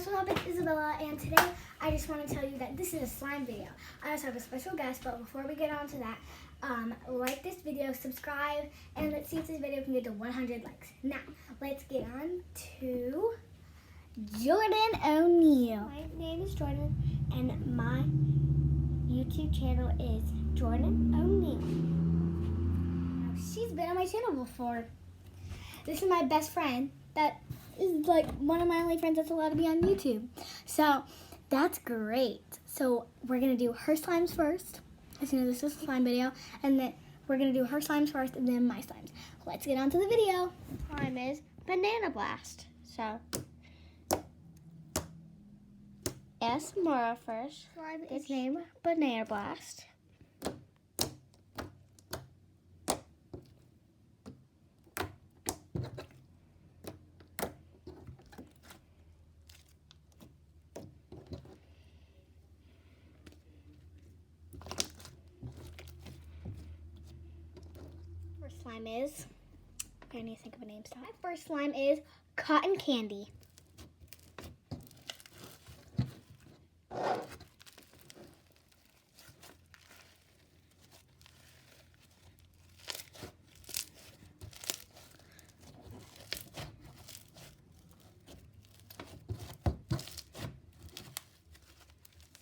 guys, what's up? It's Isabella, and today I just want to tell you that this is a slime video. I also have a special guest, but before we get on to that, like this video, subscribe, and let's see if this video can get to 100 likes. Now, let's get on to Jordyn O'Neil. My name is Jordyn, and my YouTube channel is Jordyn O'Neil. She's been on my channel before. This is my best friend that is like one of my only friends that's allowed to be on YouTube. So that's great. So we're going to do her slimes first. As you know, this is a slime video. And then we're going to do her slimes first and then my slimes. Let's get on to the video. Slime is Banana Blast. So, S. Mora first. Slime Its name, Banana Blast. First slime is, I need to think of a name. So my first slime is Cotton Candy.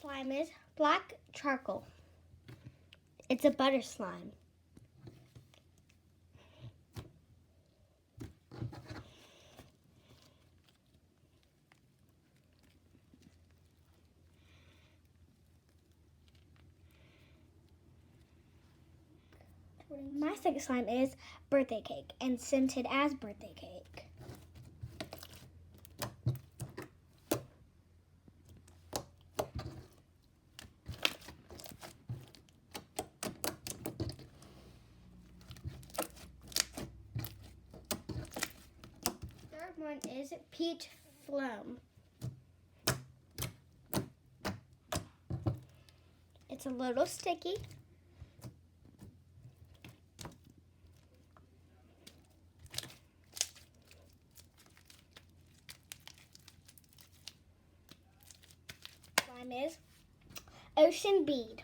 Slime is Black Charcoal. It's a butter slime. My second slime is Birthday Cake and scented as birthday cake. Third one is Peach Foam. It's a little sticky. Slime is Ocean Bead.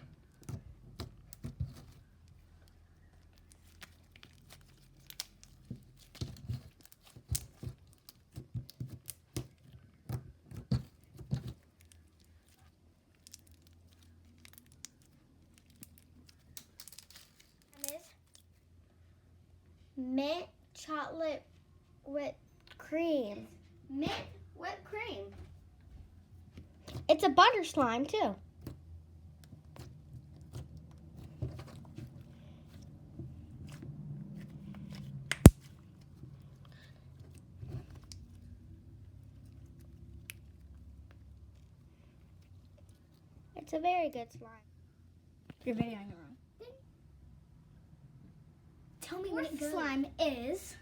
Mint chocolate whipped cream. Mint whipped cream. It's a butter slime too. It's a very good slime. You're videoing it wrong. Tell me what Fourth slime is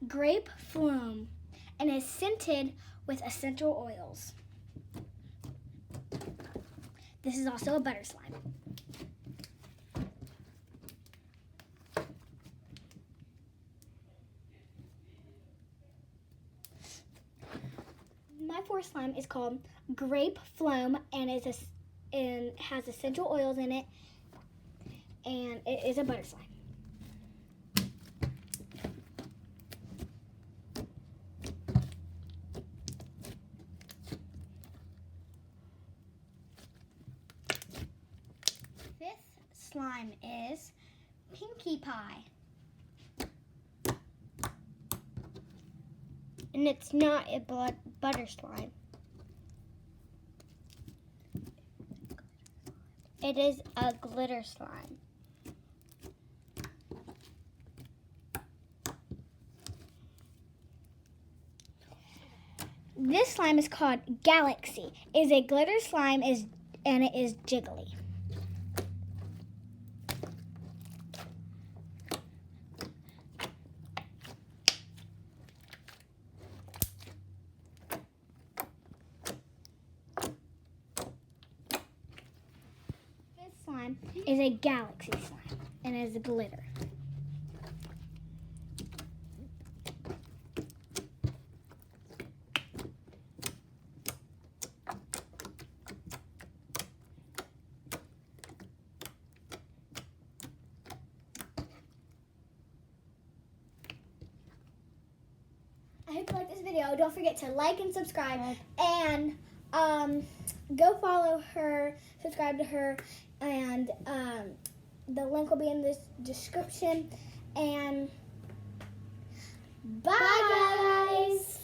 Grape Flume and is scented with essential oils. This is also a butter slime. My fourth slime is called Grape Foam and has essential oils in it, and it is a butter slime. Fifth slime is Pinkie Pie. And it's not a butter slime. It is a glitter slime. This slime is called Galaxy. It is a glitter slime and it is jiggly. This slime is a Galaxy slime and it is glitter. hope you like this video. Don't forget to like and subscribe. And go follow her, subscribe to her, and the link will be in the description. And bye guys!